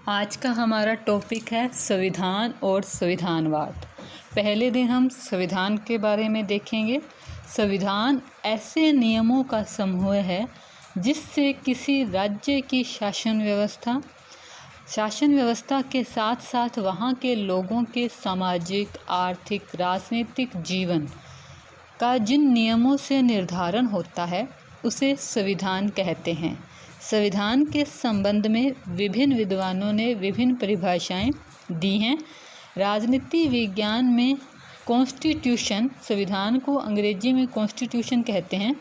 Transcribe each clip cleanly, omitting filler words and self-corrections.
आज का हमारा टॉपिक है संविधान और संविधानवाद। पहले दिन हम संविधान के बारे में देखेंगे। संविधान ऐसे नियमों का समूह है जिससे किसी राज्य की शासन व्यवस्था के साथ साथ वहाँ के लोगों के सामाजिक, आर्थिक, राजनीतिक जीवन का जिन नियमों से निर्धारण होता है उसे संविधान कहते हैं। संविधान के संबंध में विभिन्न विद्वानों ने विभिन्न परिभाषाएं दी हैं। राजनीति विज्ञान में कॉन्स्टिट्यूशन, संविधान को अंग्रेजी में कॉन्स्टिट्यूशन कहते हैं।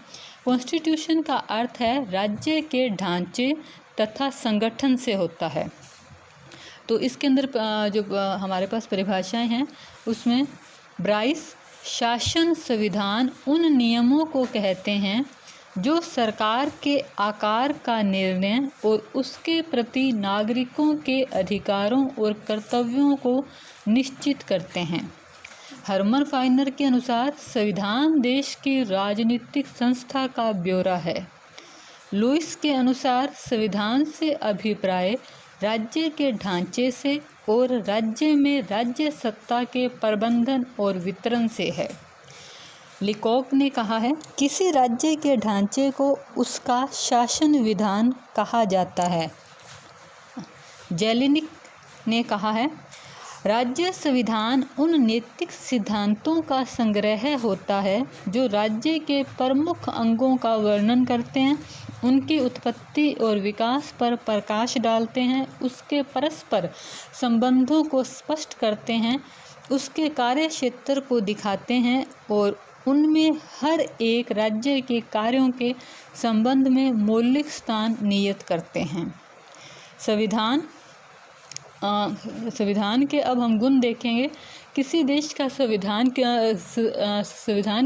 कॉन्स्टिट्यूशन का अर्थ है राज्य के ढांचे तथा संगठन से होता है। तो इसके अंदर जो हमारे पास परिभाषाएं हैं उसमें ब्राइस, शासन संविधान उन नियमों को कहते हैं जो सरकार के आकार का निर्णय और उसके प्रति नागरिकों के अधिकारों और कर्तव्यों को निश्चित करते हैं। हर्मन फाइनर के अनुसार संविधान देश की राजनीतिक संस्था का ब्यौरा है। लुईस के अनुसार संविधान से अभिप्राय राज्य के ढांचे से और राज्य में राज्य सत्ता के प्रबंधन और वितरण से है। लिकॉक ने कहा है, किसी राज्य के ढांचे को उसका शासन विधान कहा जाता है। जेलिनिक ने कहा है, राज्य संविधान उन नैतिक सिद्धांतों का संग्रह होता है जो राज्य के प्रमुख अंगों का वर्णन करते हैं, उनकी उत्पत्ति और विकास पर प्रकाश डालते हैं, उसके परस्पर संबंधों को स्पष्ट करते हैं, उसके कार्यक्षेत्र को दिखाते हैं और उनमें हर एक राज्य के कार्यों के संबंध में मौलिक स्थान नियत करते हैं। संविधान के अब हम गुण देखेंगे। किसी देश का संविधान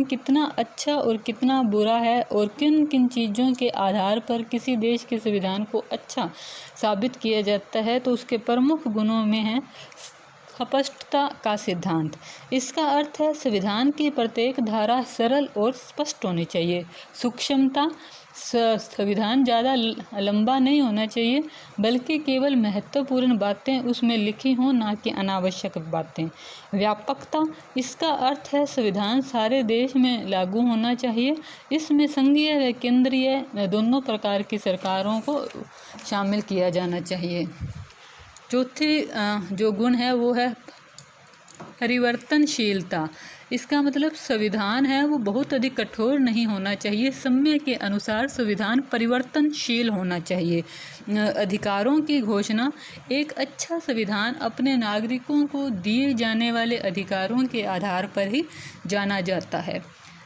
कितना अच्छा और कितना बुरा है और किन किन चीज़ों के आधार पर किसी देश के संविधान को अच्छा साबित किया जाता है, तो उसके प्रमुख गुणों में है स्पष्टता का सिद्धांत। इसका अर्थ है संविधान की प्रत्येक धारा सरल और स्पष्ट होनी चाहिए। सूक्ष्मता, संविधान ज़्यादा लंबा नहीं होना चाहिए बल्कि केवल महत्वपूर्ण बातें उसमें लिखी हों, ना कि अनावश्यक बातें। व्यापकता, इसका अर्थ है संविधान सारे देश में लागू होना चाहिए। इसमें संघीय व केंद्रीय दोनों प्रकार की सरकारों को शामिल किया जाना चाहिए। चौथी जो गुण है वो है परिवर्तनशीलता। इसका मतलब संविधान है वो बहुत अधिक कठोर नहीं होना चाहिए। समय के अनुसार संविधान परिवर्तनशील होना चाहिए। अधिकारों की घोषणा, एक अच्छा संविधान अपने नागरिकों को दिए जाने वाले अधिकारों के आधार पर ही जाना जाता है।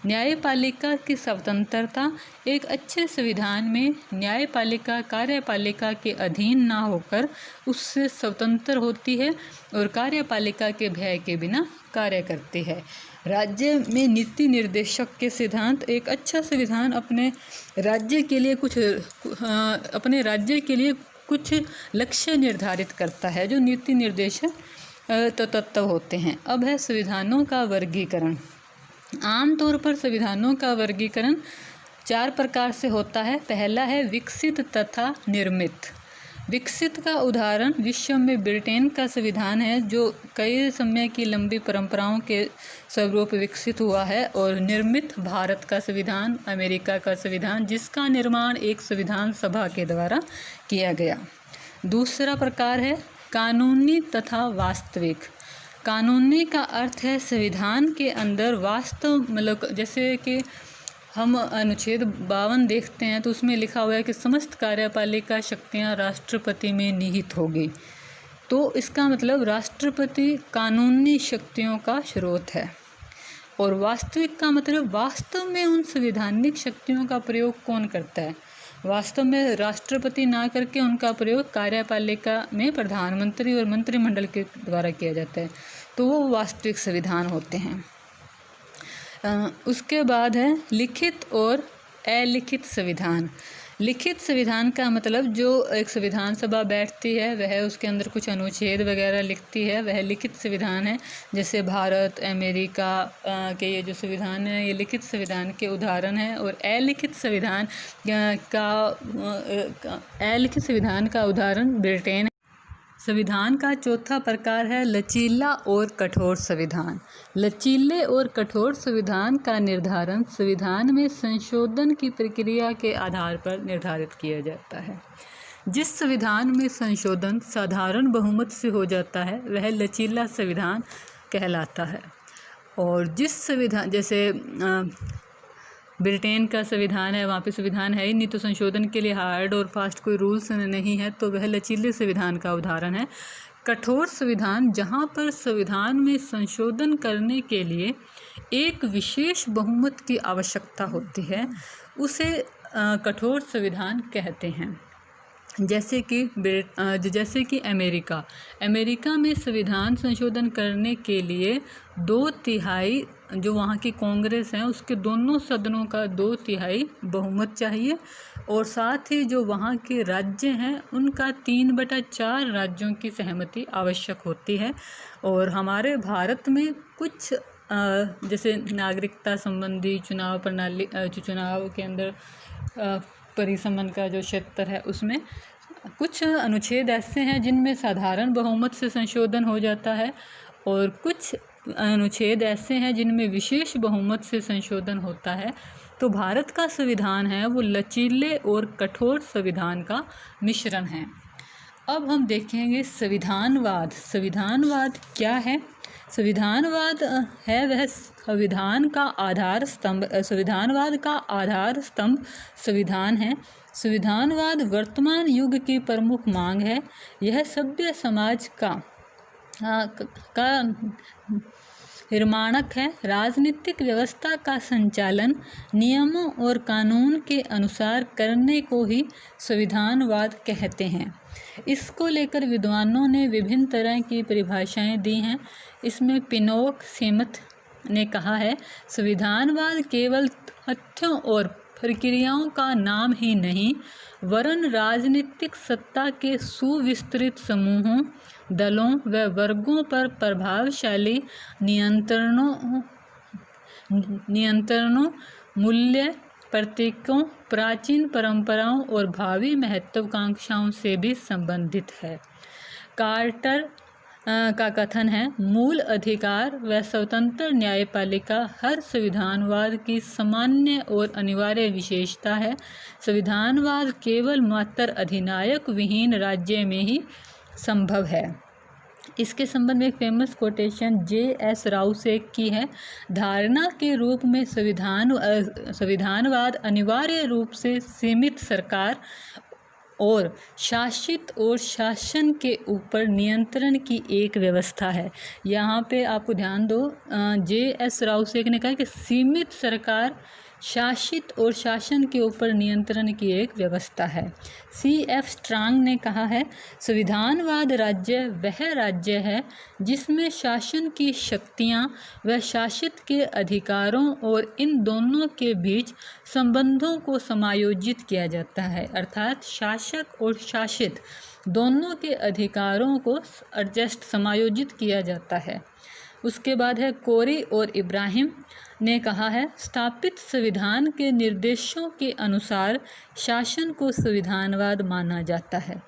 न्यायपालिका की स्वतंत्रता, एक अच्छे संविधान में न्यायपालिका कार्यपालिका के अधीन ना होकर उससे स्वतंत्र होती है और कार्यपालिका के भय के बिना कार्य करती है। राज्य में नीति निर्देशक के सिद्धांत, एक अच्छा संविधान अपने राज्य के लिए कुछ लक्ष्य निर्धारित करता है जो नीति निर्देशक तत्व होते हैं। अब है संविधानों का वर्गीकरण। आमतौर पर संविधानों का वर्गीकरण 4 प्रकार से होता है। पहला है विकसित तथा निर्मित। विकसित का उदाहरण विश्व में ब्रिटेन का संविधान है जो कई समय की लंबी परंपराओं के स्वरूप विकसित हुआ है। और निर्मित भारत का संविधान, अमेरिका का संविधान, जिसका निर्माण एक संविधान सभा के द्वारा किया गया। दूसरा प्रकार है कानूनी तथा वास्तविक। कानूनी का अर्थ है संविधान के अंदर वास्तव, मतलब जैसे कि हम अनुच्छेद 52 देखते हैं तो उसमें लिखा हुआ है कि समस्त कार्यपालिका शक्तियां राष्ट्रपति में निहित होगी। तो इसका मतलब राष्ट्रपति कानूनी शक्तियों का स्रोत है। और वास्तविक का मतलब वास्तव में उन संवैधानिक शक्तियों का प्रयोग कौन करता है। वास्तव में राष्ट्रपति ना करके उनका प्रयोग कार्यपालिका में प्रधानमंत्री और मंत्रिमंडल के द्वारा किया जाता है, तो वो वास्तविक संविधान होते हैं। उसके बाद है लिखित और अलिखित संविधान। लिखित संविधान का मतलब जो एक संविधान सभा बैठती है वह उसके अंदर कुछ अनुच्छेद वगैरह लिखती है, वह लिखित संविधान है। जैसे भारत, अमेरिका के ये जो संविधान है ये लिखित संविधान के उदाहरण हैं। और अलिखित संविधान का उदाहरण ब्रिटेन है। संविधान का चौथा प्रकार है लचीला और कठोर संविधान। लचीले और कठोर संविधान का निर्धारण संविधान में संशोधन की प्रक्रिया के आधार पर निर्धारित किया जाता है। जिस संविधान में संशोधन साधारण बहुमत से हो जाता है वह लचीला संविधान कहलाता है। और जिस संविधान, जैसे ब्रिटेन का संविधान है, वहाँ पे संविधान है ही नहीं तो संशोधन के लिए हार्ड और फास्ट कोई रूल्स नहीं है, तो वह लचीले संविधान का उदाहरण है। कठोर संविधान, जहाँ पर संविधान में संशोधन करने के लिए एक विशेष बहुमत की आवश्यकता होती है, उसे कठोर संविधान कहते हैं। जैसे कि अमेरिका में संविधान संशोधन करने के लिए 2/3 जो वहाँ की कांग्रेस है उसके दोनों सदनों का 2/3 बहुमत चाहिए, और साथ ही जो वहाँ के राज्य हैं उनका 3/4 राज्यों की सहमति आवश्यक होती है। और हमारे भारत में कुछ जैसे नागरिकता संबंधी चुनाव प्रणाली, चुनाव के अंदर परिसमन का जो क्षेत्र है उसमें कुछ अनुच्छेद ऐसे हैं जिनमें साधारण बहुमत से संशोधन हो जाता है, और कुछ अनुच्छेद ऐसे हैं जिनमें विशेष बहुमत से संशोधन होता है। तो भारत का संविधान है वो लचीले और कठोर संविधान का मिश्रण है। अब हम देखेंगे संविधानवाद। संविधानवाद क्या है? संविधानवाद है वह संविधानवाद का आधार स्तंभ संविधान है। संविधानवाद वर्तमान युग की प्रमुख मांग है। यह सभ्य समाज का निर्माणक है। राजनीतिक व्यवस्था का संचालन नियमों और कानून के अनुसार करने को ही संविधानवाद कहते हैं। इसको लेकर विद्वानों ने विभिन्न तरह की परिभाषाएं दी हैं। इसमें पिनोक सेमथ ने कहा है, संविधानवाद केवल तथ्यों और प्रक्रियाओं का नाम ही नहीं वरन राजनीतिक सत्ता के सुविस्तृत समूहों, दलों व वर्गों पर प्रभावशाली नियंत्रणों, मूल्य प्रतीकों, प्राचीन परंपराओं और भावी महत्वाकांक्षाओं से भी संबंधित है। कार्टर का कथन है, मूल अधिकार व स्वतंत्र न्यायपालिका हर संविधानवाद की सामान्य और अनिवार्य विशेषता है। संविधानवाद केवल मात्र अधिनायक विहीन राज्य में ही संभव है। इसके संबंध में एक फेमस कोटेशन J.S. राव से की है, धारणा के रूप में संविधानवाद अनिवार्य रूप से सीमित सरकार और शासित और शासन के ऊपर नियंत्रण की एक व्यवस्था है। यहाँ पे आपको ध्यान दो, J.S. राव से ने कहा कि सीमित सरकार, शासित और शासन के ऊपर नियंत्रण की एक व्यवस्था है। C.F. स्ट्रांग ने कहा है, संविधानवाद राज्य वह राज्य है जिसमें शासन की शक्तियाँ व शासित के अधिकारों और इन दोनों के बीच संबंधों को समायोजित किया जाता है। अर्थात शासक और शासित दोनों के अधिकारों को समायोजित किया जाता है। उसके बाद है कोरी और इब्राहिम ने कहा है, स्थापित संविधान के निर्देशों के अनुसार शासन को संविधानवाद माना जाता है।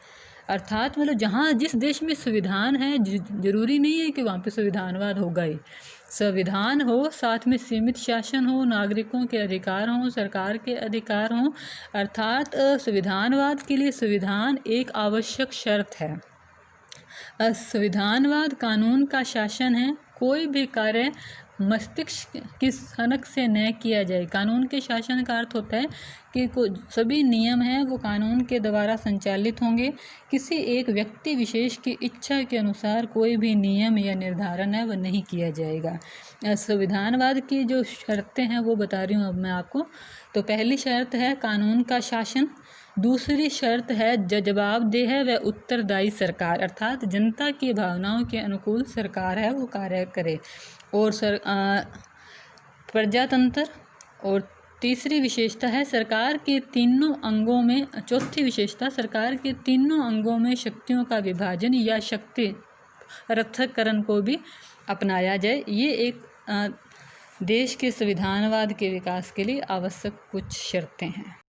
अर्थात मतलब जहाँ जिस देश में संविधान है जरूरी नहीं है कि वहाँ पे संविधानवाद होगा ही। संविधान हो, साथ में सीमित शासन हो, नागरिकों के अधिकार हों, सरकार के अधिकार हों। अर्थात संविधानवाद के लिए संविधान एक आवश्यक शर्त है। संविधानवाद कानून का शासन है। कोई भी कार्य मस्तिष्क की सनक से न किया जाए। कानून के शासन का अर्थ होता है कि सभी नियम हैं वो कानून के द्वारा संचालित होंगे। किसी एक व्यक्ति विशेष की इच्छा के अनुसार कोई भी नियम या निर्धारण है वह नहीं किया जाएगा। संविधानवाद की जो शर्तें हैं वो बता रही हूँ अब मैं आपको। तो पहली शर्त है कानून का शासन। दूसरी शर्त है जवाबदेह व उत्तरदायी सरकार, अर्थात जनता की भावनाओं के अनुकूल सरकार है वो कार्य करे। और प्रजातंत्र। और तीसरी विशेषता है सरकार के तीनों अंगों में, चौथी विशेषता सरकार के तीनों अंगों में शक्तियों का विभाजन या शक्ति पृथक्करण को भी अपनाया जाए। ये एक देश के संविधानवाद के विकास के लिए आवश्यक कुछ शर्तें हैं।